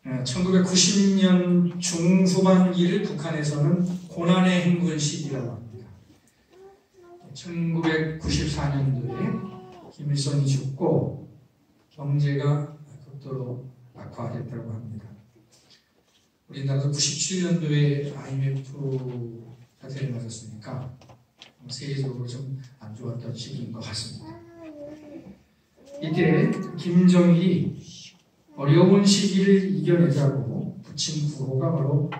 1990년 중후반기를 북한에서는 고난의 행군 시기라고 합니다. 1994년도에 김일성이 죽고 경제가 극도로 악화됐다고 합니다. 우리나라도 97년도에 IMF 사태를 맞았으니까 세계적으로 좀 안 좋았던 시기인 것 같습니다. 이때 김정일이 어려운 시기를 이겨내자고 붙인 구호가 바로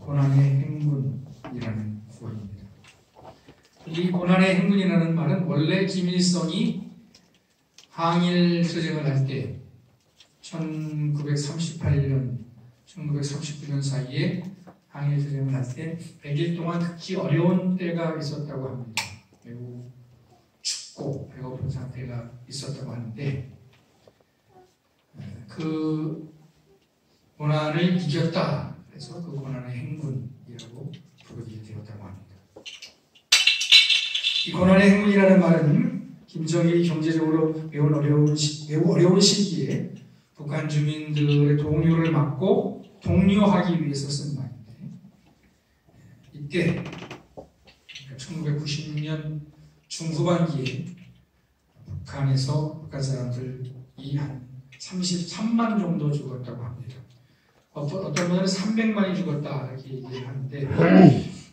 고난의 행군이라는 구호입니다. 이 고난의 행군이라는 말은 원래 김일성이 항일투쟁을 할 때 1938년, 1939년 사이에 항일투쟁을 할 때 100일 동안 극히 어려운 때가 있었다고 합니다. 매우 춥고 배고픈 상태가 있었다고 하는데 그 고난을 이겼다. 그래서 그 고난의 행군이라고 부르게 되었다고 합니다. 이 고난의 행군이라는 말은 김정일이 경제적으로 매우 어려운 시기에 북한 주민들의 동요를 막고 독려하기 위해서 쓴 말인데 이때 1990년 중후반기에 북한 사람들이 한 33만 정도 죽었다고 합니다. 어떤 분들은 300만이 죽었다 이렇게 얘기를 하는데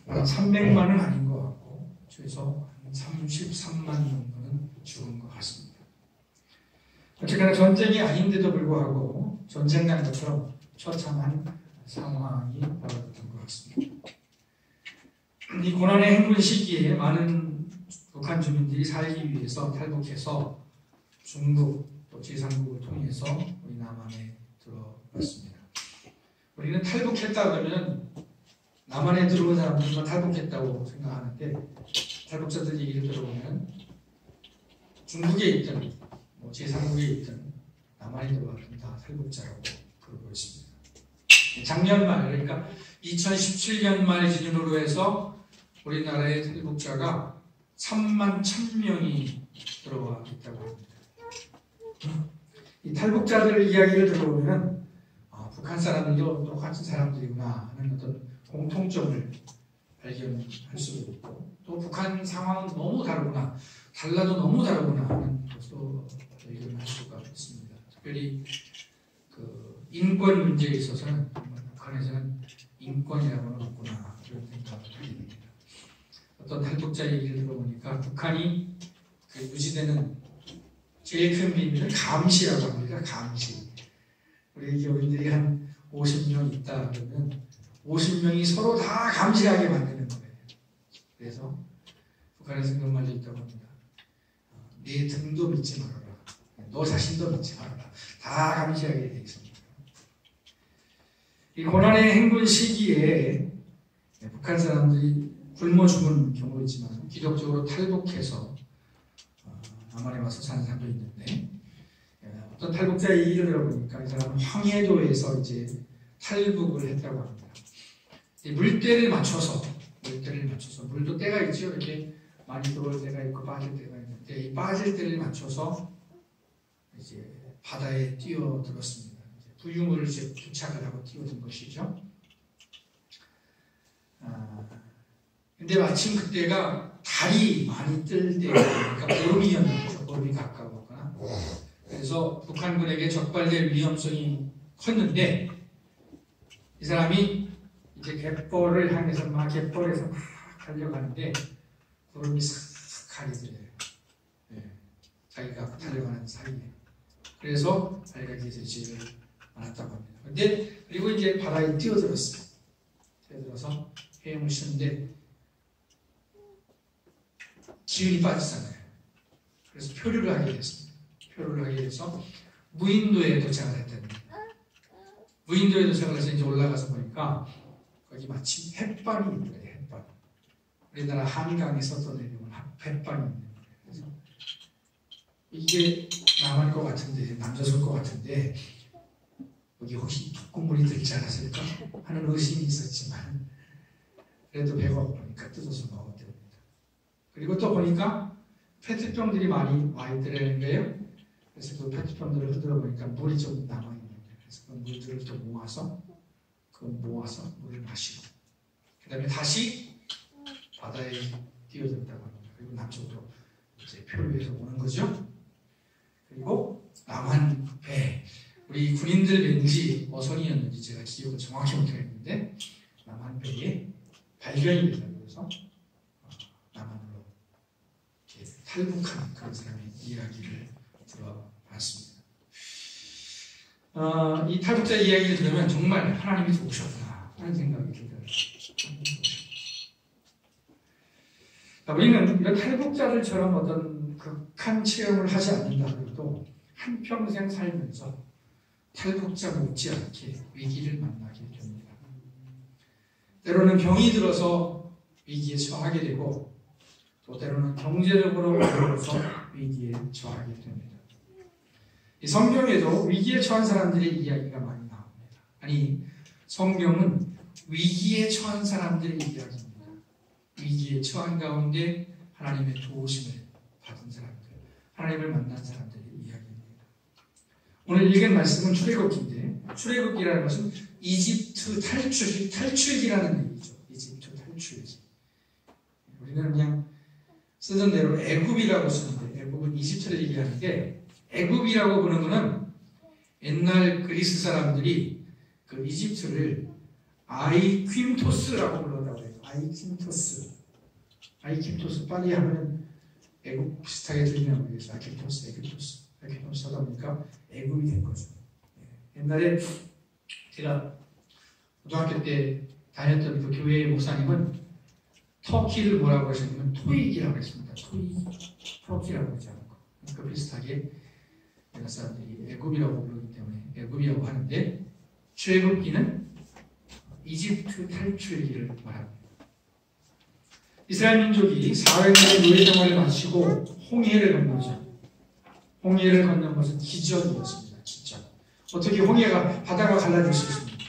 300만은 아닌 것 같고 최소 한 33만 정도는 죽은 것 같습니다. 어쨌거나 전쟁이 아닌데도 불구하고 전쟁 난 것처럼 처참한 상황이 벌어졌던 것 같습니다. 이 고난의 행군 시기에 많은 북한 주민들이 살기 위해서 탈북해서 중국 또 제3국을 통해서 우리 남한에 들어왔습니다. 우리는 탈북했다 그러면 남한에 들어온 사람들만 탈북했다고 생각하는데 탈북자들 얘기를 들어보면 중국에 있든 제3국에 있든 남한에 들어왔든 다 탈북자라고 부르고 있습니다. 작년 말 그러니까 2017년 말 기준으로 해서 우리나라의 탈북자가 3만 1,000명이 들어와 있다고 합니다. 이 탈북자들 이야기를 들어보면 북한 사람들도 똑같은 사람들이구나 하는 어떤 공통점을 발견할 수도 있고 또 북한 상황은 너무 다르구나 달라도 너무 다르구나 하는 것도 발견할 수가 있습니다. 특별히 그 인권 문제에 있어서는 북한에서는 인권이라고는 없구나 이런 생각을 하게 됩니다. 어떤 탈북자 얘기를 들어보니까 북한이 유지되는 제일 큰 비밀은 감시라고 합니다. 감시. 우리 교인들이 한 50명 있다 그러면 50명이 서로 다 감시하게 만드는 거예요. 그래서 북한에서 그런 말도 있다고 합니다. 내 등도 믿지 말아라. 너 자신도 믿지 말아라. 다 감시하게 되어 있습니다. 이 고난의 행군 시기에 북한 사람들이 굶어 죽은 경우도 있지만 기독적으로 탈북해서 남한에 와서 사는 사람도 있는데 어떤 탈북자의 얘기를 들어보니까 이 사람은 황해도에서 이제 탈북을 했다고 합니다. 물때를 맞춰서 물도 때가 있죠. 이렇게 많이 들어올 때가 있고 빠질 때가 있는데 이 빠질 때를 맞춰서 이제 바다에 뛰어들었습니다. 부유물을 이제 부착을 하고 뛰어든 것이죠. 근데 마침 그때가 달이 많이 뜰 때니까 보름이었는데 보름이 가까웠거나 그래서 북한군에게 적발될 위험성이 컸는데 이 사람이 이제 갯벌을 향해서 갯벌에서 막 달려가는데 구름이 싹 가리더래요. 자기가 달려가는 사이에 그래서 발각이 되지를 않았다고 합니다. 근데 그리고 이제 바다에 뛰어들었어요. 뛰어들어서 헤엄을 치는데 기운이 빠지잖아요. 그래서 표류를 하게 됐습니다. 표류를 하게 돼서 무인도에 도착을 했답니다. 무인도에 도착을 해서 이제 올라가서 보니까 거기 마침 햇반이 있는 거예요. 햇반. 우리나라 한강에서 떠내려온 햇반이 있는 거예요. 그래서 이게 남할 것 같은데, 남자일 것 같은데 여기 혹시 국물이 들지 않았을까 하는 의심이 있었지만 그래도 배가 고프니까 뜯어서 먹었답니다. 그리고 또 보니까 페트병들이 많이 와 있더라는 거예요. 그래서 그 페트병들을 흔들어 보니까 물이 좀 남아있는 거예요. 그래서 그 물들을 또 모아서 물을 마시고 그 다음에 다시 바다에 뛰어들었다고 합니다. 그리고 남쪽으로 이제 표류해서 오는 거죠. 그리고 남한배, 우리 군인들 왠지 어선이었는지 제가 기억을 정확히 못하겠는데 남한배에 발견이 됐다고 해서 남한으로 이렇게 탈북한 그런 사람의 이야기를 들어봤습니다. 이 탈북자 이야기를 들으면 정말 하나님이 좋으셨구나 하는 생각이 들어요. 우리는 이런 탈북자들처럼 어떤 극한 체험을 하지 않는다 해도 한평생 살면서 탈북자 못지않게 위기를 만나게 됩니다. 때로는 병이 들어서 위기에 처하게 되고 또 때로는 경제적으로 어려워서 위기에 처하게 됩니다. 이 성경에도 위기에 처한 사람들의 이야기가 많이 나옵니다. 아니, 성경은 위기에 처한 사람들의 이야기입니다. 위기에 처한 가운데 하나님의 도우심을 받은 사람들, 하나님을 만난 사람들의 이야기입니다. 오늘 읽은 말씀은 출애굽기인데, 출애굽기라는 것은 이집트 탈출기라는 얘기죠. 이집트 탈출기. 우리는 그냥 쓰던 대로 애굽이라고 쓰는데, 애굽은 이집트를 얘기하는데, 애굽이라고 부르는 것은 옛날 그리스 사람들이 그 이집트를 아이퀼토스라고 불렀다고 해요. 아이퀼토스 빨리 하면 애굽 비슷하게 들리나 모르겠어요. 아이퀼토스 하다 보니까 애굽이 된 거죠. 옛날에 제가 고등학교 때 다녔던 그 교회의 목사님은 터키를 뭐라고 하셨냐면 토익이라고 했습니다. 터키라고 하지 않고. 그 비슷하게 옛날 사람들이 애굽이라고 부르기 때문에 애굽이라고 하는데 출애굽기는 이집트 탈출기를 말합니다. 이스라엘 민족이 400년의 노예 생활을 마치고 홍해를 건너죠. 홍해를 건넌 것은 기적이었습니다. 기적. 어떻게 홍해가 바다가 갈라질 수 있습니까?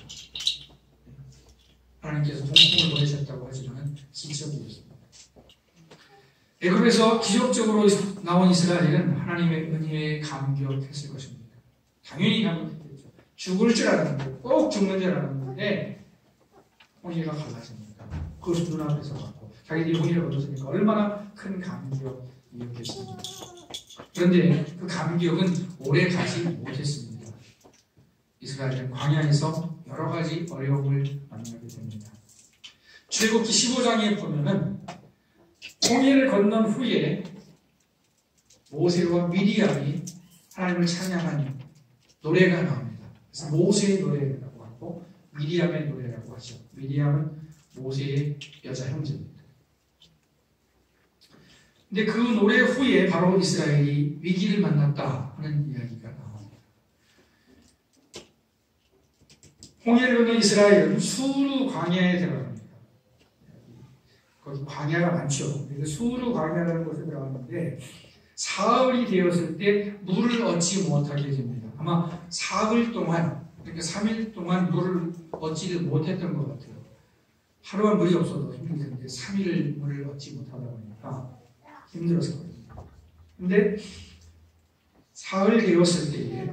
하나님께서 홍풍을 보내셨다고 하지만 기적이었습니다. 애굽에서 기적적으로 나온 이스라엘은 하나님의 은혜에 감격했을 것입니다. 당연히 감격했겠죠. 죽을 줄 알았는데, 꼭 죽는 줄 알았는데 홍해가 갈라집니다. 그것을 눈앞에서 봤고 자기들이 홍해를 얻었으니까 얼마나 큰 감격이었겠습니까? 그런데 그 감격은 오래 가지 못했습니다. 이스라엘은 광야에서 여러 가지 어려움을 만나게 됩니다. 출애굽기 15장에 보면은 홍해를 건넌 후에 모세와 미리암이 하나님을 찬양한 노래가 나옵니다. 그래서 모세의 노래라고 하고 미리암의 노래라고 하죠. 미리암은 모세의 여자 형제입니다. 근데 그 노래 후에 바로 이스라엘이 위기를 만났다 하는 이야기가 나옵니다. 홍해를 건넌 이스라엘은 수르 광야에 들어갑니다. 거기 광야가 많죠. 그래서 수르 광야라는 곳에 들어갔는데 사흘이 되었을 때 물을 얻지 못하게 됩니다. 아마 사흘 동안, 그러니까 3일 동안 물을 얻지를 못했던 것 같아요. 하루만 물이 없어도 힘들었는데 3일 물을 얻지 못하다 보니까 힘들었을 거예요. 근데 사흘 되었을 때에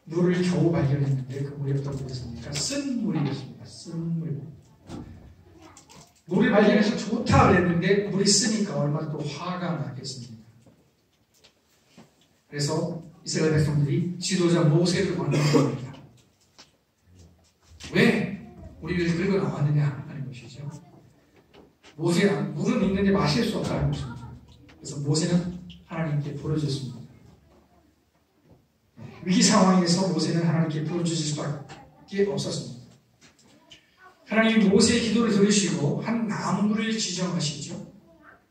물을 겨우 발견했는데 그 물이 어떤 물이었습니까? 쓴 물이었습니다. 쓴 물. 물을 발견해서 좋다 그랬는데 물이 쓰니까 얼마나 또 화가 나겠습니까? 그래서 이스라엘 백성들이 지도자 모세를 만난 겁니다. 왜 우리를 끌고 나왔느냐 하는 것이죠. 모세는 물은 있는데 마실 수 없다는 것입니다. 그래서 모세는 하나님께 부르짖습니다. 위기 상황에서 모세는 하나님께 부르짖을 수밖에 없었습니다. 하나님이 모세의 기도를 들으시고 한 나무를 지정하시죠.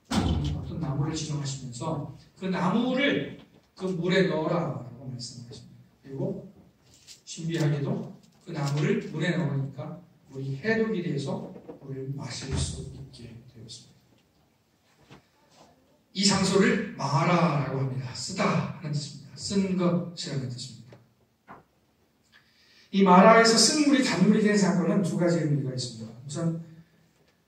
어떤 나무를 지정하시면서 그 나무를 그 물에 넣어라라고 말씀하십니다. 그리고 신비하게도 그 나무를 물에 넣으니까 물이 해독이 돼서 물을 마실 수 있게 되었습니다. 이 장소를 마라라고 합니다. 쓰다 하는 뜻입니다. 쓴 것이라는 뜻입니다. 이 마라에서 쓴 물이 단물이 된 사건은 두 가지 의미가 있습니다. 우선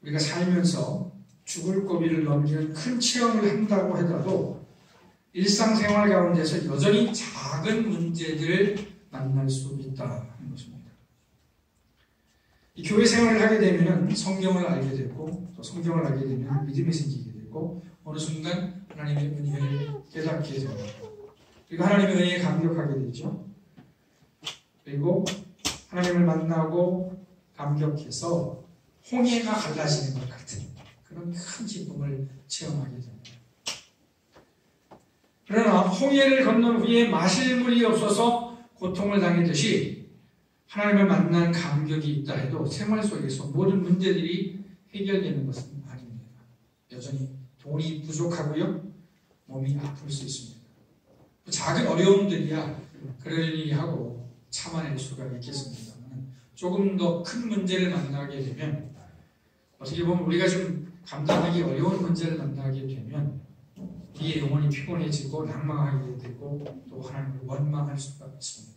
우리가 살면서 죽을 고비를 넘기는 큰 체험을 한다고 하더라도 일상생활 가운데서 여전히 작은 문제들을 만날 수 있다 하는 것입니다. 이 교회 생활을 하게 되면 성경을 알게 되고 또 성경을 알게 되면 믿음이 생기게 되고 어느 순간 하나님의 은혜를 깨닫게 됩니다. 그리고 하나님의 은혜에 감격하게 되죠. 그리고 하나님을 만나고 감격해서 홍해가 갈라지는 것 같은 그런 큰 기쁨을 체험하게 됩니다. 그러나 홍해를 건넌 후에 마실 물이 없어서 고통을 당했듯이 하나님을 만난 감격이 있다 해도 생활 속에서 모든 문제들이 해결되는 것은 아닙니다. 여전히 돈이 부족하고요. 몸이 아플 수 있습니다. 작은 어려움들이야 그러려니 하고 참아낼 수가 있겠습니다만 조금 더 큰 문제를 만나게 되면 어떻게 보면 우리가 좀 감당하기 어려운 문제를 만나게 되면 우리의 영혼이 피곤해지고 낭망하게 되고 또 하나님을 원망할 수가 있습니다.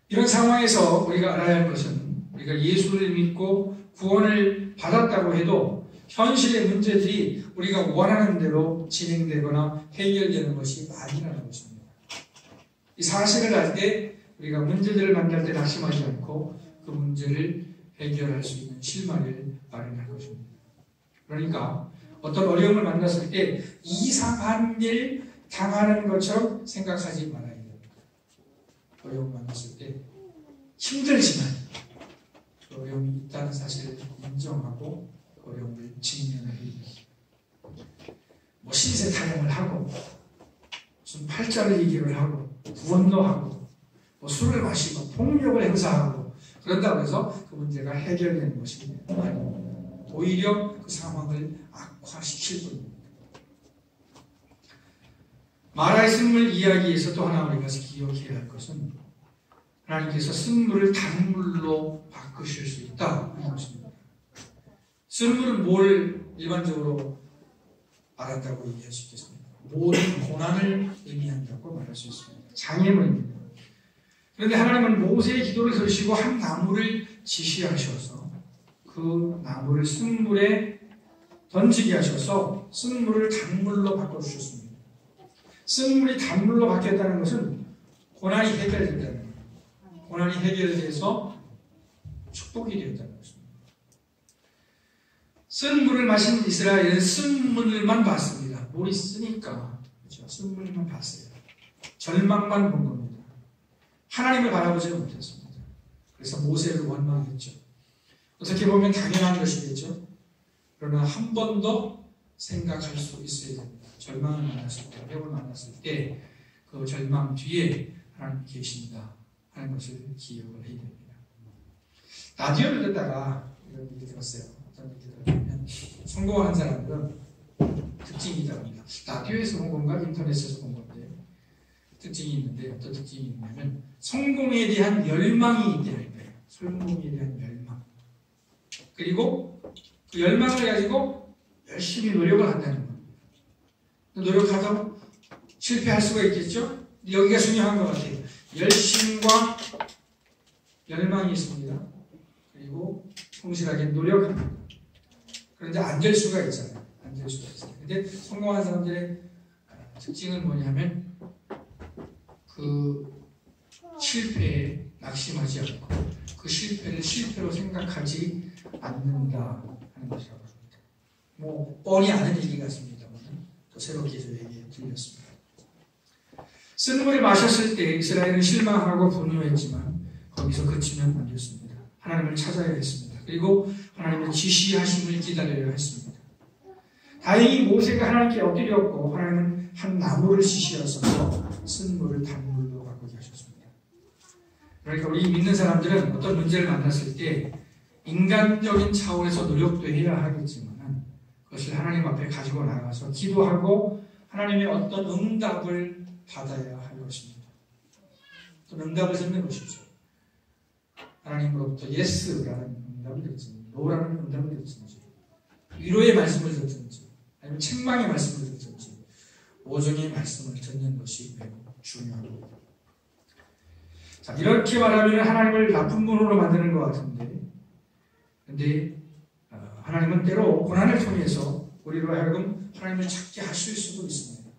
이런 상황에서 우리가 알아야 할 것은 우리가 예수를 믿고 구원을 받았다고 해도 현실의 문제들이 우리가 원하는 대로 진행되거나 해결되는 것이 아니라는 것입니다. 이 사실을 알 때 우리가 문제들을 만날 때 낙심하지 않고 그 문제를 해결할 수 있는 실마리를 마련할 것입니다. 그러니까 어떤 어려움을 만났을 때 이상한 일 당하는 것처럼 생각하지 말아야 됩니다. 어려움을 만났을 때 힘들지만 그 어려움이 있다는 사실을 인정하고 어려움을 직면해야 됩니다. 뭐 신세 타령을 하고 무슨 팔자를 이기를 하고 구원도 하고 뭐 술을 마시고 폭력을 행사하고 그런다고 해서 그 문제가 해결되는 것이 아닙니다. 오히려 그 상황을 악화시킬 뿐입니다. 마라의 쓴물 이야기에서 또 하나 우리가 기억해야 할 것은 하나님께서 쓴물을 단물로 바꾸실 수 있다 하는 것입니다. 쓴물은 뭘 일반적으로 말한다고 얘기할 수 있겠습니까? 모든 고난을 의미한다고 말할 수 있습니다. 장애물입니다. 그런데 하나님은 모세의 기도를 들으시고 한 나무를 지시하셔서 그 나무를 쓴물에 던지게 하셔서 쓴물을 단물로 바꿔주셨습니다. 쓴물이 단물로 바뀌었다는 것은 고난이 해결된다는 거예요. 고난이 해결돼서 축복이 되었다는 것입니다. 쓴 물을 마신 이스라엘은 쓴 물만 봤습니다. 물이 쓰니까 그렇죠? 쓴 물만 봤어요. 절망만 본 겁니다. 하나님을 바라보지 못했습니다. 그래서 모세를 원망했죠. 어떻게 보면 당연한 것이겠죠. 그러나 한 번 더 생각할 수 있어야 됩니다. 절망을 만났을 때, 어려움을 만났을 때 그 절망 뒤에 하나님 계신다 하는 것을 기억을 해야 됩니다. 라디오를 듣다가 이런 얘기 들었어요. 어떤 얘기 들었냐면 성공한 사람들은 특징이 있답니다. 라디오에서 본 건가 인터넷에서 본 건데 특징이 있는데 어떤 특징이 있냐면 성공에 대한 열망이 있다는 거예요. 성공에 대한 열망. 그리고 그 열망을 가지고 열심히 노력을 한다는 겁니다. 노력하다 실패할 수가 있겠죠? 여기가 중요한 것 같아요. 열심과 열망이 있습니다. 그리고 성실하게 노력합니다. 그런데 안 될 수가 있잖아요. 안 될 수가 있어요. 근데 성공한 사람들의 특징은 뭐냐면 그 실패에 낙심하지 않고 그 실패를 실패로 생각하지 않는다 하는 것이라고 합니다. 뭐 뻔히 아는 얘기 같습니다만 또 새롭게 저에게 들렸습니다. 쓴물을 마셨을 때 이스라엘은 실망하고 분노했지만 거기서 그치면 안 됐습니다. 하나님을 찾아야 했습니다. 그리고 하나님의 지시하심을 기다려야 했습니다. 다행히 모세가 하나님께 엎드렸고 하나님은 한 나무를 지시하셔서 쓴물을 단물로 바꾸게 하셨습니다. 그러니까 우리 믿는 사람들은 어떤 문제를 만났을 때 인간적인 차원에서 노력도 해야 하겠지만 그것을 하나님 앞에 가지고 나가서 기도하고 하나님의 어떤 응답을 받아야 할 것입니다. 또 응답을 듣는 것이죠. 하나님으로부터 예스라는 응답을 듣든지 노라는 응답을 듣든지 위로의 말씀을 듣든지 아니면 책망의 말씀을 듣든지 오종의 말씀을 듣는 것이 매우 중요합니다. 자, 이렇게 말하면 하나님을 나쁜 분으로 만드는 것 같은데 근데 하나님은 때로 고난을 통해서 우리로 하여금 하나님을 찾게 하실 수도 있습니다.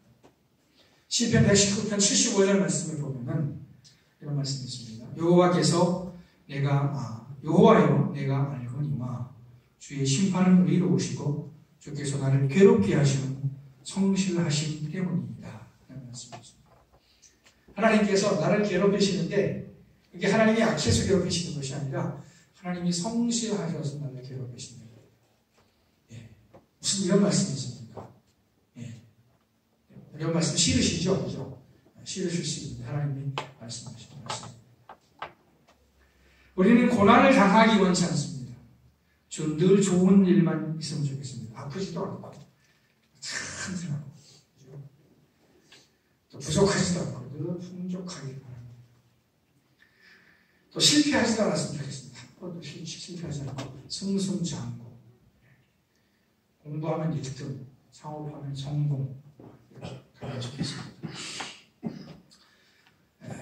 시편 119편 75절 말씀을 보면은 이런 말씀이 있습니다. 여호와여 내가 알거니와 주의 심판은 의로우시고 주께서 나를 괴롭게 하시는 성실하심 때문입니다. 라는 말씀이죠. 하나님께서 나를 괴롭히시는데 이게 하나님이 악해서 괴롭히시는 것이 아니라 하나님이 성실하셔서 나를 괴롭히시는 거예요. 예. 무슨 이런 말씀이 있습니까? 예. 이런 말씀 싫으시죠? 그죠? 싫으실 수 있는데 하나님이 말씀하시는 말씀. 우리는 고난을 당하기 원치 않습니다. 늘 좋은 일만 있으면 좋겠습니다. 아프지도 않고 튼튼하고 또 부족하지도 않고 늘 풍족하길 바랍니다. 또 실패하지도 않았으면 좋겠습니다. 한 번도 실패하지 않고 승승장구, 공부하면 1등, 창업하면 성공, 이렇게 가면 좋겠습니다.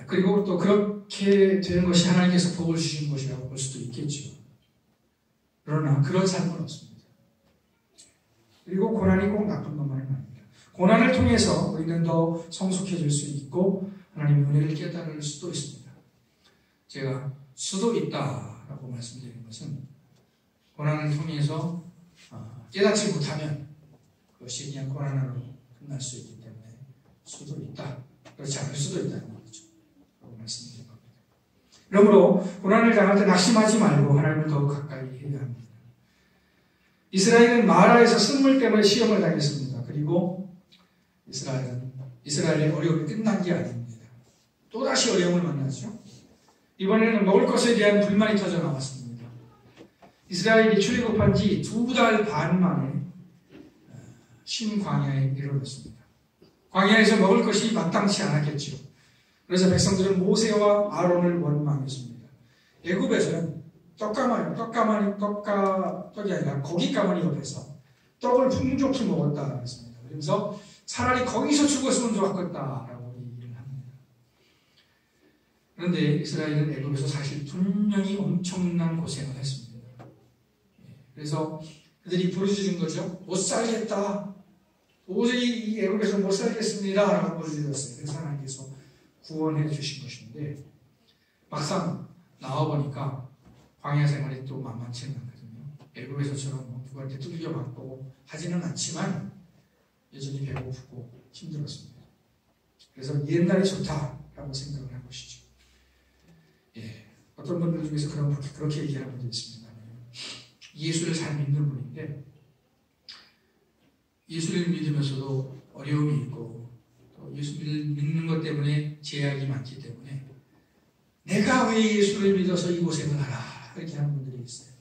그리고 또 그렇게 되는 것이 하나님께서 복을 주신 것이라고 볼 수도 있겠죠. 그러나 그런 삶은 없습니다. 그리고 고난이 꼭 나쁜 것만은 아닙니다. 고난을 통해서 우리는 더 성숙해질 수 있고 하나님의 은혜를 깨달을 수도 있습니다. 제가 수도 있다라고 말씀드리는 것은 고난을 통해서 깨닫지 못하면 그것이 그냥 고난으로 끝날 수 있기 때문에 수도 있다. 그렇지 않을 수도 있다는 거죠. 라고 말씀드린 겁니다. 그러므로 고난을 당할 때 낙심하지 말고 하나님을 더욱 가까이 해야 합니다. 이스라엘은 마라에서 쓴물 때문에 시험을 당했습니다. 그리고 이스라엘의 어려움이 끝난 게 아닙니다. 또다시 어려움을 만나죠. 이번에는 먹을 것에 대한 불만이 터져 나왔습니다. 이스라엘이 출애굽한 지 2달 반 만에 신광야에 이르렀습니다. 광야에서 먹을 것이 마땅치 않았겠죠. 그래서 백성들은 모세와 아론을 원망했습니다. 애굽에서는 떡이 아니라 고기 가마니 옆에서 떡을 풍족히 먹었다 했습니다. 그래서 차라리 거기서 죽었으면 좋았겠다라고 얘기를 합니다. 그런데 이스라엘은 애굽에서 사실 분명히 엄청난 고생을 했습니다. 그래서 그들이 부르짖은 거죠. 못 살겠다. 도저히 이 애굽에서 못 살겠습니다. 라고 부르짖었어요. 그래서 하나님께서 구원해 주신 것인데 막상 나와보니까 광야 생활이 또 만만치 않거든요. 애굽에서처럼 누구한테 뚫려받고 하지는 않지만 여전히 배고프고 힘들었습니다. 그래서 옛날이 좋다라고 생각을 한 것이죠. 예, 어떤 분들 중에서 그렇게 얘기하는 분도 있습니다. 예수를 잘 믿는 분인데 예수를 믿으면서도 어려움이 있고 또 예수를 믿는 것 때문에 제약이 많기 때문에 내가 왜 예수를 믿어서 이 고생을 하나 이렇게 하는 분들이 있어요.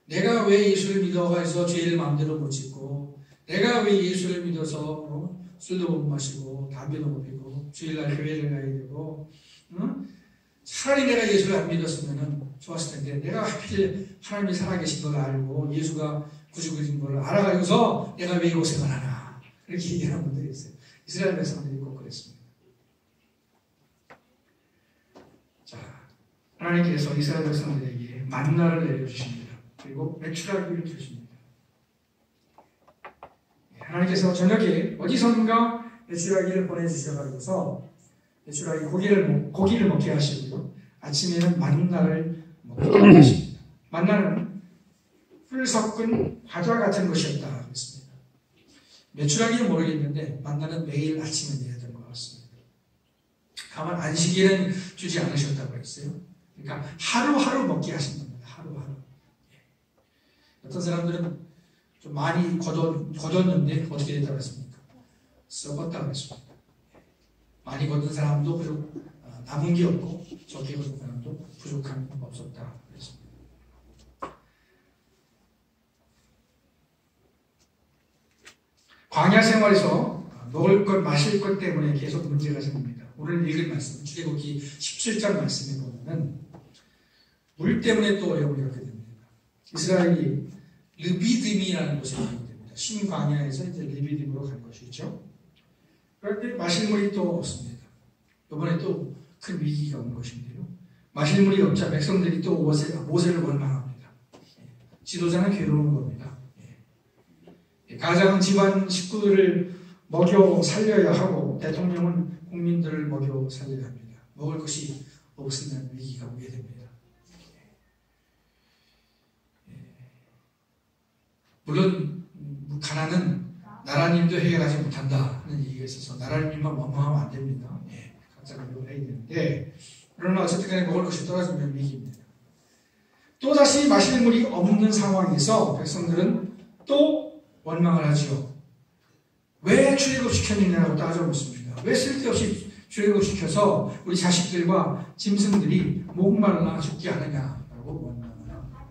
내가 왜 예수를 믿어가지고 죄를 마음대로 못 짓고 내가 왜 예수를 믿어서 술도 못 마시고 담배도 못 피고 주일날 교회를 가야 되고 차라리 내가 예수를 안 믿었으면 좋았을 텐데 내가 하필 하나님이 살아계신 걸 알고 예수가 구주인 걸 알아가지고서 내가 왜 이 고생을 하나 이렇게 얘기하는 분들이 있어요. 이스라엘 백성들이 꼭 그랬습니다. 자, 하나님께서 이스라엘 백성들에게 만나를 내려주십니다. 그리고 메추라기를 주십니다. 하나님께서 저녁에 어디선가 메추라기를 보내주셔가지고서 메추라기 고기를 먹게 하시고요. 아침에는 만나를 먹게 하십니다. 만나는 풀 섞은 과자 같은 것이었다 그랬습니다. 메추라기는 모르겠는데 만나는 매일 아침에 내야 될 것 같습니다. 다만 안식일은 주지 않으셨다고 했어요. 그러니까 하루하루 먹게 하신 겁니다. 하루하루. 어떤 사람들은 좀 많이 거뒀는데 어떻게 됐다고 했습니까? 썩었다고 했습니다. 많이 거둔 사람도 남은 게 없고 적게 거둔 사람도 부족함이 없었다 그랬습니다. 광야 생활에서 먹을 것, 마실 것 때문에 계속 문제가 생깁니다. 오늘 읽은 말씀, 출애굽기 17장 말씀에 보면은 물 때문에 또 어려움을 겪게 됩니다. 이스라엘이 르비딤이라는 곳에 가게 됩니다. 신광야에서 이제 르비딤으로 간 것이죠. 그런데 마실 물이 또 없습니다. 이번에 또 큰 위기가 온 것인데요. 마실 물이 없자 백성들이 또 모세를 원망합니다. 지도자는 괴로운 겁니다. 가장 집안 식구들을 먹여 살려야 하고 대통령은 국민들을 먹여 살려야 합니다. 먹을 것이 없으면 위기가 오게 됩니다. 물론 가난은 나라님도 해결하지 못한다 하는 얘기가 있어서 나라님만 원망하면 안 됩니다. 각자가 노력을 해야 되는데, 그러나 어쨌든 간에 먹을 것이 떨어지면 위기입니다. 또다시 마실 물이 없는 상황에서 백성들은 또 원망을 하죠. 왜 출애굽시켰느냐고 따져묻습니다. 왜 쓸데없이 출애굽시켜서 우리 자식들과 짐승들이 목말라 죽게 하느냐라고 원망을 합니다.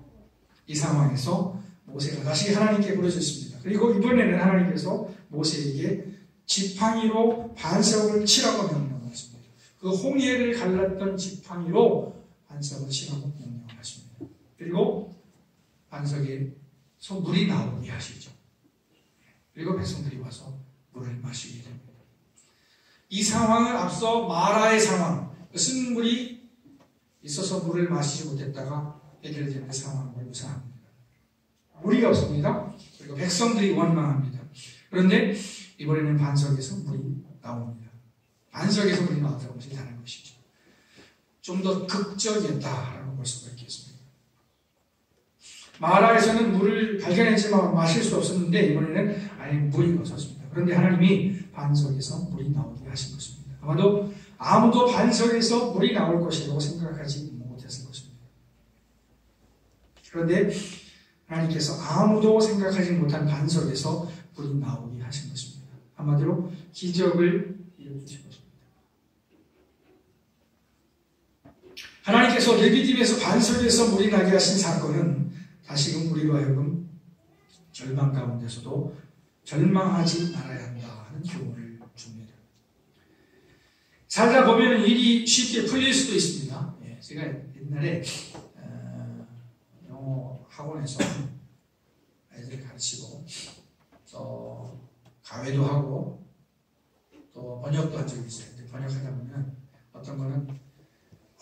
이 상황에서 모세가 다시 하나님께 부르짖습니다. 그리고 이번에는 하나님께서 모세에게 지팡이로 반석을 치라고 명령하십니다. 그 홍해를 갈랐던 지팡이로 반석을 치라고 명령하십니다. 그리고 반석에서 물이 나오게 하시죠. 그리고 백성들이 와서 물을 마시게 됩니다. 이 상황은 앞서 마라의 상황, 쓴 물이 있어서 물을 마시지 못했다가 해결되는 상황과 유사합니다. 물이 없습니다. 그리고 백성들이 원망합니다. 그런데 이번에는 반석에서 물이 나옵니다. 반석에서 물이 나왔다는 것이 다른 것이죠. 좀 더 극적이었다라고 볼 수가 있겠습니다. 마라에서는 물을 발견했지만 마실 수 없었는데 이번에는 아예 물이 없었습니다. 그런데 하나님이 반석에서 물이 나오게 하신 것입니다. 아무도 반석에서 물이 나올 것이라고 생각하지 못했을 것입니다. 그런데 하나님께서 아무도 생각하지 못한 반석에서 물이 나오게 하신 것입니다. 한마디로 기적을 이루어주신 것입니다. 하나님께서 레비딤에서 반석에서 물이 나게 하신 사건은 다시금 우리로 하여금 절망 가운데서도 절망하지 말아야 한다 하는 교훈을 줍니다. 살다 보면 일이 쉽게 풀릴 수도 있습니다. 제가 옛날에 영어 학원에서 아이들을 가르치고 또 가회도 하고 또 번역도 한 적이 있어요. 근데 번역하다 보면 어떤 거는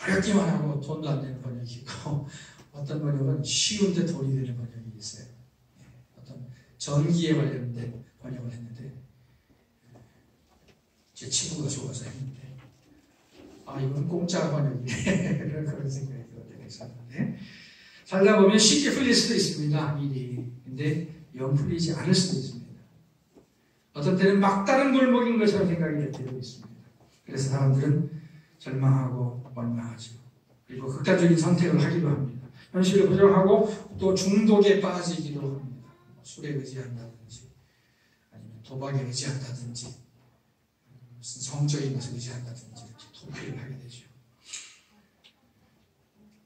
어렵기만 하고 돈도 안 되는 번역이 있고 어떤 번역은 쉬운데 돈이 되는 번역이 있어요. 어떤 전기에 관련된 번역을 했는데 제 친구가 좋아서 했는데 이건 공짜 번역이네 그런 생각이 들었는데 살다 보면 쉽게 풀릴 수도 있습니다. 일이. 근데 영 풀리지 않을 수도 있습니다. 어떤 때는 막다른 골목인 것처럼 생각이 될 때도 있습니다. 그래서 사람들은 절망하고 원망하죠. 그리고 극단적인 선택을 하기도 합니다. 현실을 부정하고 또 중독에 빠지기도 합니다. 술에 의지한다든지 아니면 도박에 의지한다든지 무슨 성적인 것에 의지한다든지 도피를 하게 되죠.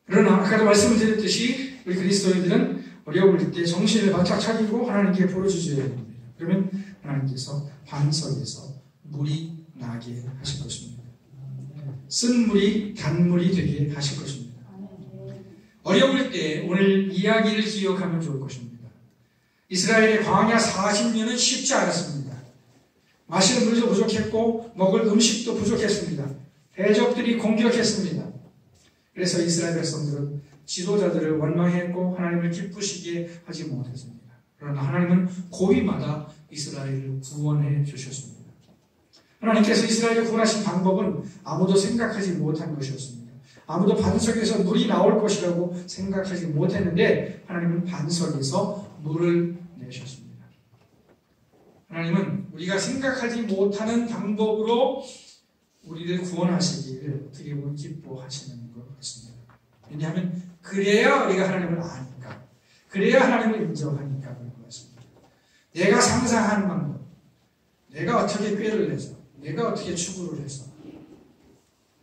그러나 아까도 말씀드렸듯이 우리 그리스도인들은 어려울 때 정신을 바짝 차리고 하나님께 부르짖어야 됩니다. 그러면 하나님께서 반석에서 물이 나게 하실 것입니다. 쓴 물이 단물이 되게 하실 것입니다. 어려울 때 오늘 이야기를 기억하면 좋을 것입니다. 이스라엘의 광야 40년은 쉽지 않았습니다. 마시는 물도 부족했고 먹을 음식도 부족했습니다. 대적들이 공격했습니다. 그래서 이스라엘 백성들은 지도자들을 원망했고 하나님을 기쁘시게 하지 못했습니다. 그러나 하나님은 고비마다 이스라엘을 구원해 주셨습니다. 하나님께서 이스라엘을 구원하신 방법은 아무도 생각하지 못한 것이었습니다. 아무도 반석에서 물이 나올 것이라고 생각하지 못했는데 하나님은 반석에서 물을 내셨습니다. 하나님은 우리가 생각하지 못하는 방법으로 우리를 구원하시기를 어떻게 보면 기뻐하시는 것 같습니다. 왜냐하면 그래야 우리가 하나님을 아니까, 그래야 하나님을 인정하니까 그런 것 같습니다. 내가 상상하는 방법, 내가 어떻게 꾀를 내서, 내가 어떻게 추구를 해서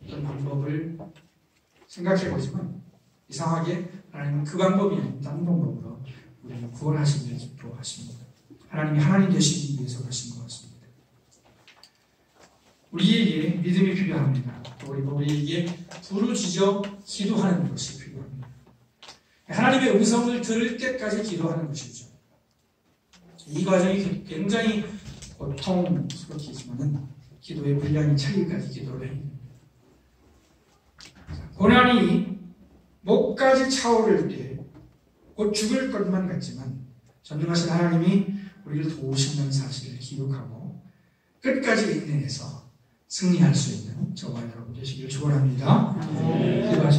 어떤 방법을 생각해보지만 이상하게 하나님은 그 방법이 아닌 다른 방법으로 우리를 구원하시기를 기뻐하십니다. 하나님이 하나님 되시기 위해서 그러신 것 같습니다. 우리에게 믿음이 필요합니다. 그리고 우리에게 부르짖어 기도하는 것이 필요합니다. 하나님의 음성을 들을 때까지 기도하는 것이죠. 이 과정이 굉장히 고통스럽겠지만 기도의 분량이 차기까지 기도를 해야 됩니다. 고난이 목까지 차오를 때 곧 죽을 것만 같지만 전능하신 하나님이 우리를 도우시는 사실을 기억하고 끝까지 인내해서 승리할 수 있는 저와 여러분 되시길 축원합니다. 기도하시겠습니다.